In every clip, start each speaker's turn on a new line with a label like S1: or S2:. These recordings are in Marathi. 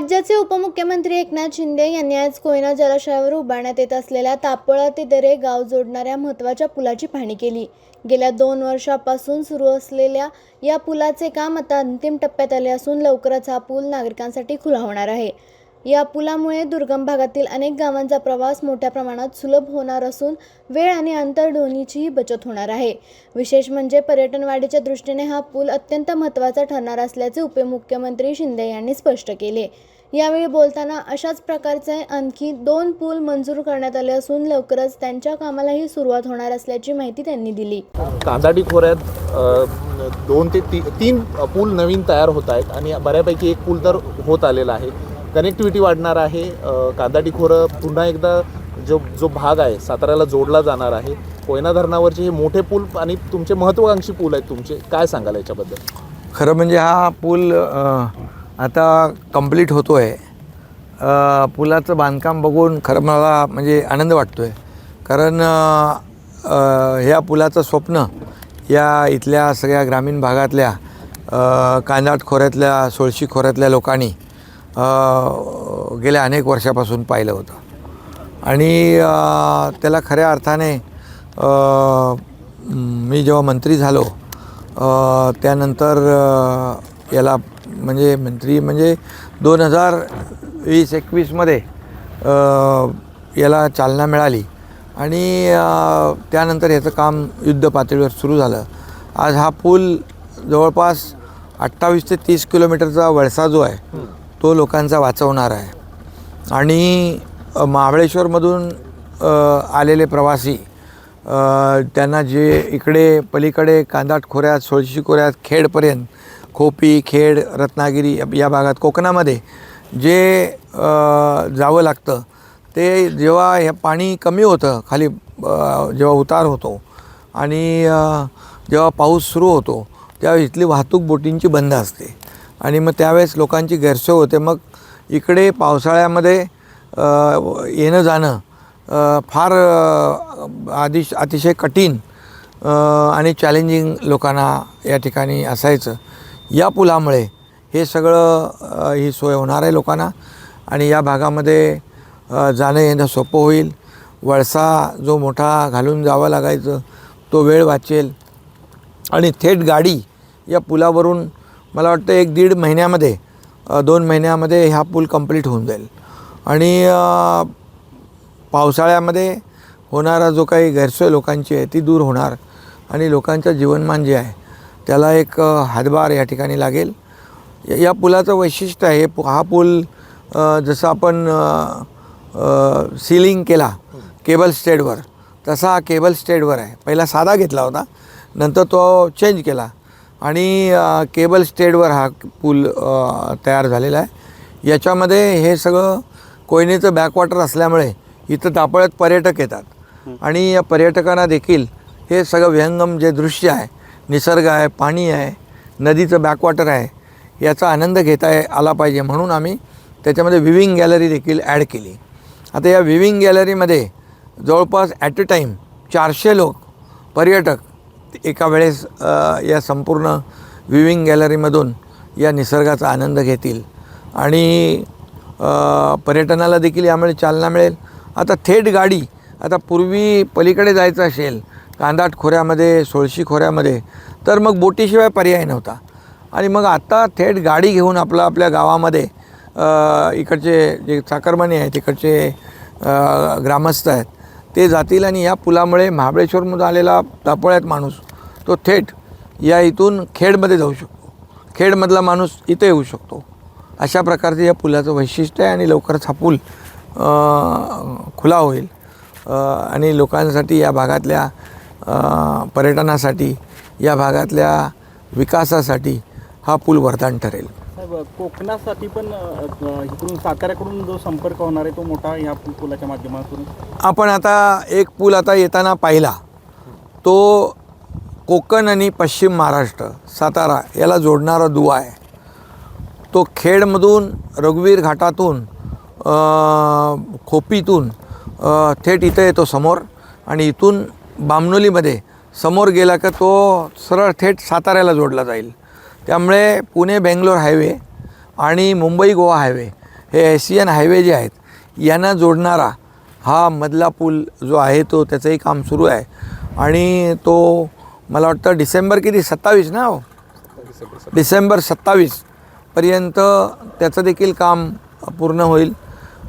S1: राज्याचे उपमुख्यमंत्री एकनाथ शिंदे यांनी आज कोयना जलाशयावर उभारण्यात येत असलेल्या तापोळा ते दरे गाव जोडणाऱ्या महत्त्वाच्या पुलाची पाहणी केली। गेल्या 2 वर्षांपासून सुरू असलेल्या या पुलाचे काम आता अंतिम टप्प्यात आले असून लवकरच हा पूल नागरिकांसाठी खुला होणार आहे। या पुलामुळे दुर्गम भागातील अनेक गावांचा प्रवास मोठ्या प्रमाणात सुलभ होणार असून वेळ आणि अंतर दोन्हीचीही बचत होणार आहे। विशेष म्हणजे पर्यटन वाढीच्या दृष्टीने हा पूल अत्यंत महत्त्वाचा ठरणार असल्याचे उपमुख्यमंत्री शिंदे यांनी स्पष्ट केले। यावेळी बोलताना अशाच प्रकारचे आणखी 2 पूल मंजूर करण्यात आले असून लवकरच त्यांच्या कामालाही सुरुवात होणार असल्याची माहिती त्यांनी दिली।
S2: कांदाडी खोऱ्यात 2 ते 3 पूल नवीन तयार होत आहेत आणि बऱ्यापैकी एक पूल तर होत आलेला आहे। कनेक्टिव्हिटी वाढणार आहे। कांदाडी खोरं पुन्हा एकदा जो भाग आहे साताऱ्याला जोडला जाणार आहे। कोयना धरणावरचे हे मोठे पूल आणि तुमचे महत्त्वाकांक्षी पूल आहेत, तुमचे काय सांगाल याच्याबद्दल?
S3: खरं म्हणजे हा पूल आता कंप्लीट होतो आहे। पुलाचं बांधकाम बघून खरं मला म्हणजे आनंद वाटतो आहे, कारण ह्या पुलाचं स्वप्न या इथल्या सगळ्या ग्रामीण भागातल्या कांदाट खोऱ्यातल्या सोळशी खोऱ्यातल्या लोकांनी गेल्या अनेक वर्षापासून पाहिलं होतं आणि त्याला खऱ्या अर्थाने मी जेव्हा मंत्री झालो त्यानंतर याला म्हणजे 2020-21मध्ये याला चालना मिळाली आणि त्यानंतर याचं काम युद्ध पातळीवर सुरू झालं। आज हा पूल जवळपास 28 ते 30 किलोमीटरचा वळसा जो आहे तो लोकांचा वाचवणार आहे आणि महाबळेश्वरमधून आलेले प्रवासी त्यांना जे इकडे पलीकडे कांदाट खोऱ्यात सोळशी खोऱ्यात खेडपर्यंत खोपी खेड रत्नागिरी या भागात कोकणामध्ये जे जावं लागतं ते जेव्हा हे पाणी कमी होतं खाली जेव्हा उतार होतो आणि जेव्हा पाऊस सुरू होतो त्यावेळी इथली वाहतूक बोटींची बंद असते आणि मग त्यावेळेस लोकांची गैरसोय होते। मग इकडे पावसाळ्यामध्ये येणं जाणं फार अतिशय कठीण आणि चॅलेंजिंग लोकांना या ठिकाणी असायचं। या पुलामुळे हे सगळं ही सोय होणार आहे लोकांना आणि या भागामध्ये जाणं येणं सोपं होईल। वळसा जो मोठा घालून जावं लागायचं तो वेळ वाचेल आणि थेट गाडी या पुलावरून मला वाटतं 1-1.5 महिन्यामध्ये 2 महिन्यामध्ये हा पूल कंप्लीट होऊन जाईल आणि पावसाळ्यामध्ये होणारा जो काही गैरसोय लोकांची आहे ती दूर होणार आणि लोकांचं जीवनमान जे आहे त्याला एक हातभार या ठिकाणी लागेल। या पुलाचं वैशिष्ट्य आहे हा पूल जसं आपण सीलिंग केला केबल स्टेडवर तसा हा केबल स्टेडवर आहे। पहिला साधा घेतला होता, नंतर तो चेंज केला आणि केबल स्टेडवर हा पूल तयार झालेला आहे। याच्यामध्ये हे सगळं कोयनेचं बॅकवॉटर असल्यामुळे इथं तापोळ्यात पर्यटक येतात आणि या पर्यटकांना देखील हे सगळं विहंगम जे दृश्य आहे, निसर्ग आहे, पाणी आहे, नदीचं बॅकवॉटर आहे, याचा आनंद घेता आला पाहिजे म्हणून आम्ही त्याच्यामध्ये विविंग गॅलरी देखील ॲड केली। आता या विविंग गॅलरीमध्ये जवळपास ॲट अ टाईम 400 लोक पर्यटक एका वेळेस या संपूर्ण विविंग गॅलरीमधून या निसर्गाचा आनंद घेतील आणि पर्यटनाला देखील यामुळे चालना मिळेल। आता थेट गाडी आता पूर्वी पलीकडे जायचं असेल कांदाट खोऱ्यामध्ये सोळशी खोऱ्यामध्ये तर मग बोटीशिवाय पर्याय नव्हता आणि मग आता थेट गाडी घेऊन आपल्या गावामध्ये इकडचे जे चाकरमानी आहेत तिकडचे ग्रामस्थ आहेत ते जातील आणि या पुलामुळे महाबळेश्वरमधून आलेला तापोळ्यात माणूस तो थेट या इथून खेडमध्ये जाऊ शकतो, खेडमधला माणूस इथे येऊ शकतो। अशा प्रकारचे या पुलाचं वैशिष्ट्य आहे आणि लवकरच हा पूल खुला होईल आणि लोकांसाठी या भागातल्या पर्यटनासाठी या भागातल्या विकासासाठी हा पूल वरदान ठरेल।
S4: कोकणासाठी पण इकडून साताऱ्याकडून जो संपर्क होणार आहे तो मोठा ह्या पुलाच्या माध्यमातून
S3: आपण आता एक पूल आता येताना पाहिला तो कोकण आणि पश्चिम महाराष्ट्र सातारा याला जोडणारा दुवा आहे। तो खेडमधून रघुवीर घाटातून खोपीतून थेट इथं येतो समोर आणि इथून बामणोलीमध्ये समोर गेला का तो सरळ थेट साताऱ्याला जोडला जाईल। त्यामुळे पुणे बेंगलोर हायवे आणि मुंबई गोवा हायवे हे एशियन हायवे जे आहेत यांना जोडणारा हा मधला पूल जो आहे तो त्याचंही काम सुरू आहे आणि तो मला वाटतं डिसेंबर 27 ना हो डिसेंबर 27पर्यंत त्याचं देखील काम पूर्ण होईल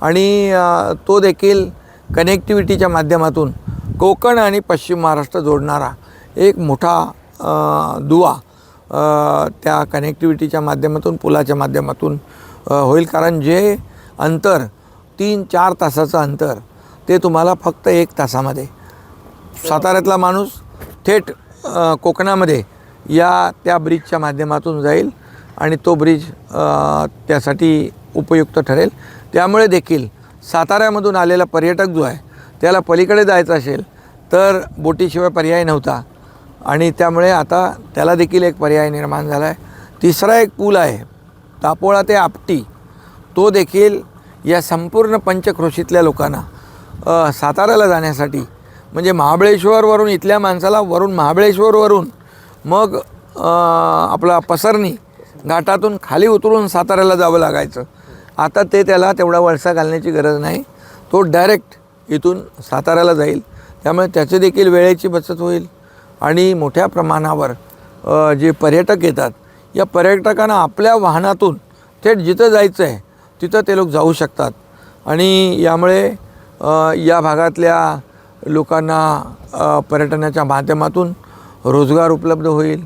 S3: आणि तो देखील कनेक्टिव्हिटीच्या माध्यमातून कोकण आणि पश्चिम महाराष्ट्र जोडणारा एक मोठा दुवा त्या कनेक्टिव्हिटीच्या माध्यमातून पुलाच्या माध्यमातून होईल. कारण जे अंतर 3-4 तासाचं अंतर ते तुम्हाला फक्त 1 तासामध्ये साताऱ्यातला माणूस थेट कोकणामध्ये त्या ब्रिजच्या माध्यमातून जाईल आणि तो ब्रिज त्यासाठी उपयुक्त ठरेल. त्यामुळे देखील साताऱ्यामधून आलेला पर्यटक जो आहे त्याला पलीकडे जायचं असेल तर बोटीशिवाय पर्याय नव्हता आणि त्यामुळे आता त्याला देखील एक पर्याय निर्माण झाला आहे. तिसरा एक पूल आहे तापोळा ते आपटी, तो देखील या संपूर्ण पंचक्रोशीतल्या लोकांना साताऱ्याला जाण्यासाठी म्हणजे महाबळेश्वरवरून इथल्या माणसाला वरून महाबळेश्वरवरून मग आपला पसरणी घाटातून खाली उतरून साताऱ्याला जावं लागायचं. आता त्याला तेवढा वळसा घालण्याची गरज नाही, तो डायरेक्ट इथून साताऱ्याला जाईल. त्यामुळे त्याची देखील वेळेची बचत होईल आणि मोठ्या प्रमाणावर जे पर्यटक येतात या पर्यटकांना आपल्या वाहनातून थेट जिथं जायचं आहे तिथं ते लोक जाऊ शकतात आणि यामुळे या भागातल्या लोकांना पर्यटनाच्या माध्यमातून रोजगार उपलब्ध होईल.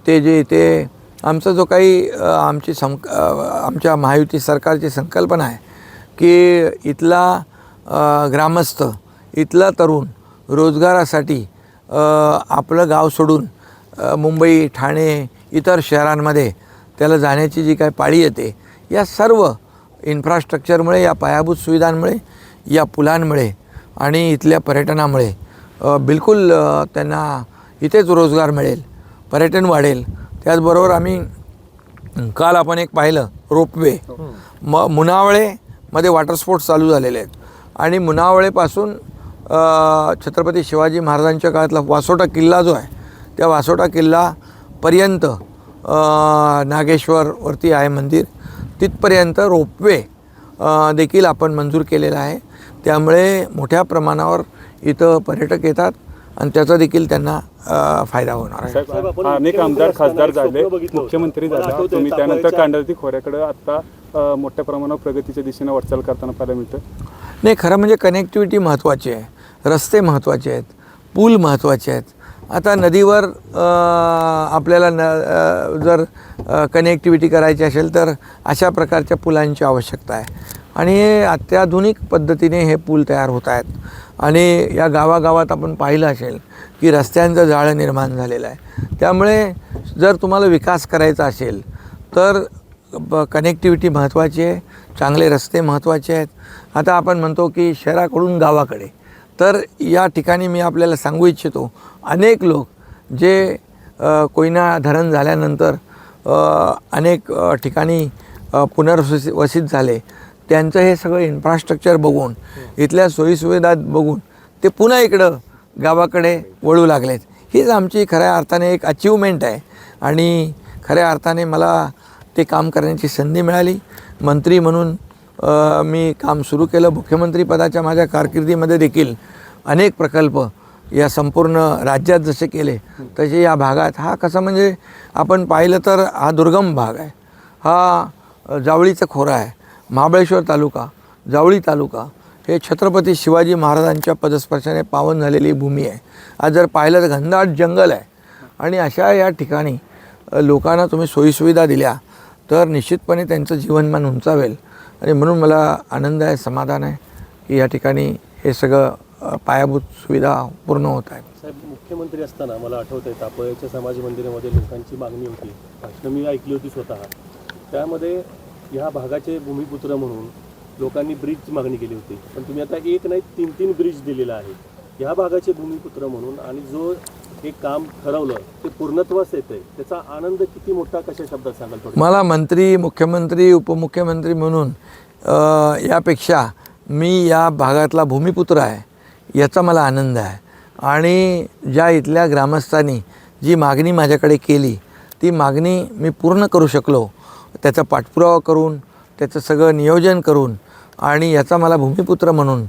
S3: ते जे इथे आमचा जो काही आमच्या महायुती सरकारची संकल्पना आहे की इथला ग्रामस्थ इथला तरुण रोजगारासाठी आपलं गाव सोडून मुंबई ठाणे इतर शहरांमध्ये त्याला जाण्याची जी काही पाळी येते या सर्व इन्फ्रास्ट्रक्चरमुळे या पायाभूत सुविधांमुळे या पुलांमुळे आणि इथल्या पर्यटनामुळे बिलकुल त्यांना इथेच रोजगार मिळेल, पर्यटन वाढेल. त्याचबरोबर आम्ही काल आपण एक पाहिलं रोपवे मुनावळेमध्ये वॉटर स्पोर्ट्स चालू झालेले आहेत आणि मुनावळेपासून छत्रपती शिवाजी महाराजांच्या काळातला वासोटा किल्ला जो आहे त्या वासोटा किल्लापर्यंत नागेश्वरवरती आहे मंदिर, तिथपर्यंत रोपवे देखील आपण मंजूर केलेला आहे. त्यामुळे मोठ्या प्रमाणावर इथं पर्यटक येतात आणि त्याचा देखील त्यांना फायदा होणार आहे.
S5: अनेक आमदार खासदार झाले, मुख्यमंत्री झाले, तुम्ही त्यानंतर कांडवती खोऱ्याकडे आता मोठ्या प्रमाणावर प्रगतीच्या दिशेने वाटचाल करताना पाहायला मिळतं.
S3: नाही, खरं म्हणजे कनेक्टिव्हिटी महत्त्वाची आहे, रस्ते महत्त्वाचे आहेत, पूल महत्त्वाचे आहेत. आता नदीवर आपल्याला जर कनेक्टिव्हिटी करायची असेल तर अशा प्रकारच्या पुलांची आवश्यकता आहे आणि अत्याधुनिक पद्धतीने हे पूल तयार होत आहेत आणि या गावागावात आपण पाहिलं असेल की रस्त्यांचं जाळं निर्माण झालेलं आहे. त्यामुळे जर तुम्हाला विकास करायचा असेल तर कनेक्टिव्हिटी महत्त्वाची आहे, चांगले रस्ते महत्त्वाचे आहेत. आता आपण म्हणतो की शहराकडून गावाकडे, तर या ठिकाणी मी आपल्याला सांगू इच्छितो अनेक लोक जे कोयना धरण झाल्यानंतर अनेक ठिकाणी पुनर्वसित झाले, त्यांचं हे सगळं इन्फ्रास्ट्रक्चर बघून इथल्या सोयीसुविधा बघून ते पुन्हा इकडं गावाकडे वळू लागलेत. हीच आमची खऱ्या अर्थाने एक अचीवमेंट आहे आणि खऱ्या अर्थाने मला ते काम करण्याची संधी मिळाली. मंत्री म्हणून मी काम सुरू केलं. मुख्यमंत्रीपदाच्या माझ्या कारकिर्दीमध्ये देखील अनेक प्रकल्प या संपूर्ण राज्यात जसे केले तसे या भागात हा कसा म्हणजे आपण पाहिलं तर हा दुर्गम भाग आहे, हा जावळीचा खोरा आहे. महाबळेश्वर तालुका, जावळी तालुका हे छत्रपती शिवाजी महाराजांच्या पदस्पर्शाने पावन झालेली भूमी आहे. आज जर पाहिलं तर घनदाट जंगल आहे आणि अशा या ठिकाणी लोकांना तुम्ही सोयीसुविधा दिल्या तर निश्चितपणे त्यांचं जीवनमान उंचावेल आणि म्हणून मला आनंद आहे, समाधान आहे की या ठिकाणी हे सगळं पायाभूत सुविधा पूर्ण होत आहे.
S6: साहेब, मुख्यमंत्री असताना मला आठवतं आहे तापोळ्याच्या समाज मंदिरामध्ये लोकांची मागणी होती, भाषणं मी ऐकली होती स्वतः. त्यामध्ये ह्या भागाचे भूमिपुत्र म्हणून लोकांनी ब्रिजची मागणी केली होती, पण तुम्ही आता एक नाही 3 ब्रिज दिलेला आहे ह्या भागाचे भूमिपुत्र म्हणून आणि जो एक काम ठरवलं ते पूर्णत्वास येतंय त्याचा आनंद किती मोठा कशा शब्दात सांगाल थोडं?
S3: मला मंत्री, मुख्यमंत्री, उपमुख्यमंत्री म्हणून यापेक्षा मी या भागातला भूमिपुत्र आहे याचा मला आनंद आहे आणि ज्या इथल्या ग्रामस्थांनी जी मागणी माझ्याकडे केली ती मागणी मी पूर्ण करू शकलो, त्याचा पाठपुरावा करून त्याचं सगळं नियोजन करून आणि याचा मला भूमिपुत्र म्हणून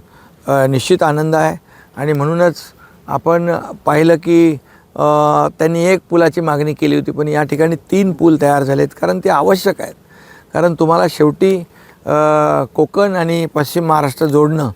S3: निश्चित आनंद आहे. आणि म्हणूनच आपण पाहिलं की त्यांनी एक पुलाची मागणी केली होती, पण या ठिकाणी 3 पूल तयार झालेत, कारण ते आवश्यक आहेत. कारण तुम्हाला शेवटी कोकण आणि पश्चिम महाराष्ट्र जोडणं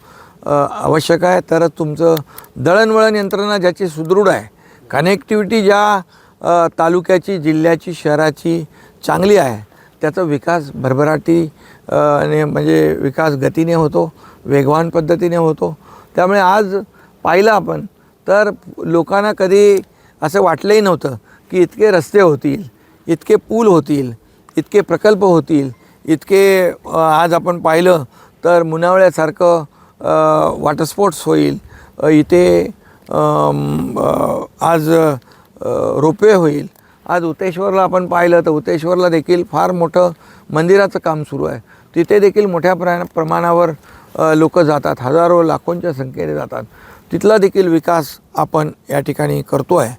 S3: आवश्यक आहे, तरच तुमचं दळणवळण यंत्रणा ज्याची सुदृढ आहे, कनेक्टिव्हिटी ज्या तालुक्याची, जिल्ह्याची, शहराची चांगली आहे, त्याचा विकास भरभराटी म्हणजे विकास गतीने होतो, वेगवान पद्धतीने होतो. त्यामुळे आज पाहिलं आपण तर लोकांना कधी असं वाटलंही नव्हतं की इतके रस्ते होतील, इतके पूल होतील, इतके प्रकल्प होतील, इतके आज आपण पाहिलं तर मुनावळ्यासारखं वॉटर स्पोर्ट्स होईल, इथे आज रोपवे होईल. आज उतेश्वरला आपण पाहिलं तर उतेश्वरला देखील फार मोठं मंदिराचं काम सुरू आहे. तिथे देखील मोठ्या प्रमाणावर लोक जातात, हजारो लाखोंच्या संख्येने जातात. तिथला देखील विकास आपण या ठिकाणी करतो आहे.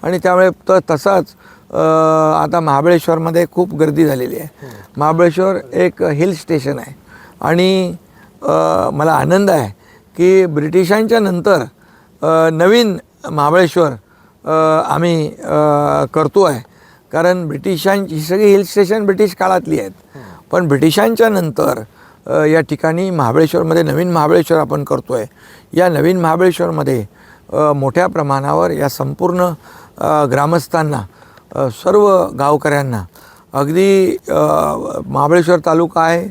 S3: आणि त्यामुळे तसाच आता महाबळेश्वरमध्ये खूप गर्दी झालेली आहे. महाबळेश्वर एक हिल स्टेशन आहे आणि मला आनंद आहे की ब्रिटिशांच्या नंतर नवीन महाबळेश्वर आम्ही करतो आहे. कारण ब्रिटिशांची ही सगळी हिल स्टेशन ब्रिटिश काळातली आहेत, पण ब्रिटिशांच्या नंतर या ठिकाणी महाबळेश्वरमध्ये नवीन महाबळेश्वर आपण करतो आहे. या नवीन महाबळेश्वरमध्ये मोठ्या प्रमाणावर या संपूर्ण ग्रामस्थांना, सर्व गावकऱ्यांना, अगदी महाबळेश्वर तालुका आहे,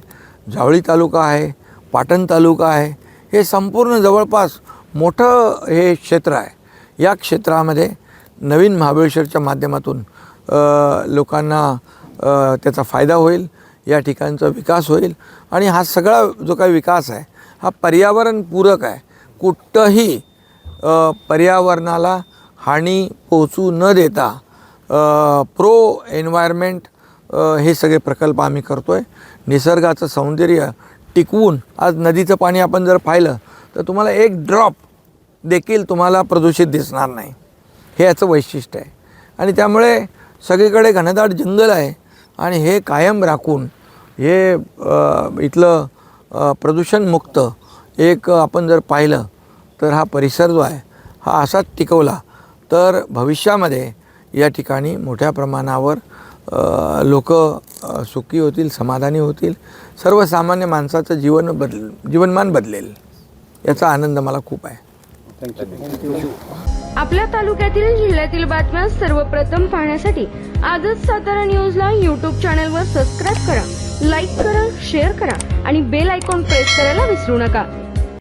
S3: जावळी तालुका आहे, पाटण तालुका आहे, हे संपूर्ण जवळपास मोठं हे क्षेत्र आहे. या क्षेत्रामध्ये नवीन महाबळेश्वरच्या माध्यमातून लोकांना त्याचा फायदा होईल, या ठिकाणचा विकास होईल. आणि हा सगळा जो काही विकास आहे हा पर्यावरणपूरक आहे. कुठंही पर्यावरणाला हानी पोहोचू न देता प्रो एन्व्हायरमेंट हे सगळे प्रकल्प आम्ही करतो आहे. निसर्गाचं सौंदर्य टिकवून आज नदीचं पाणी आपण जर पाहिलं तर तुम्हाला एक ड्रॉप देखील तुम्हाला प्रदूषित दिसणार नाही. हे याचं वैशिष्ट्य आहे. आणि त्यामुळे सगळीकडे घनदाट जंगल आहे आणि हे कायम राखून हे इथलं प्रदूषणमुक्त एक आपण जर पाहिलं तर हा परिसर जो आहे हा असाच टिकवला तर भविष्यामध्ये या ठिकाणी मोठ्या प्रमाणावर लोक सुखी होतील, समाधानी होतील, सर्वसामान्य माणसाचं जीवनमान बदलेल. याचा आनंद मला खूप आहे.
S7: आपल्या तालुक्यातील जिल्ह्यातील बातम्या सर्वप्रथम पाहण्यासाठी आजच सातारा न्यूजला यूट्यूब चॅनलवर सबस्क्राईब करा, लाईक करा, शेअर करा आणि बेल आयकॉन प्रेस करायला विसरू नका.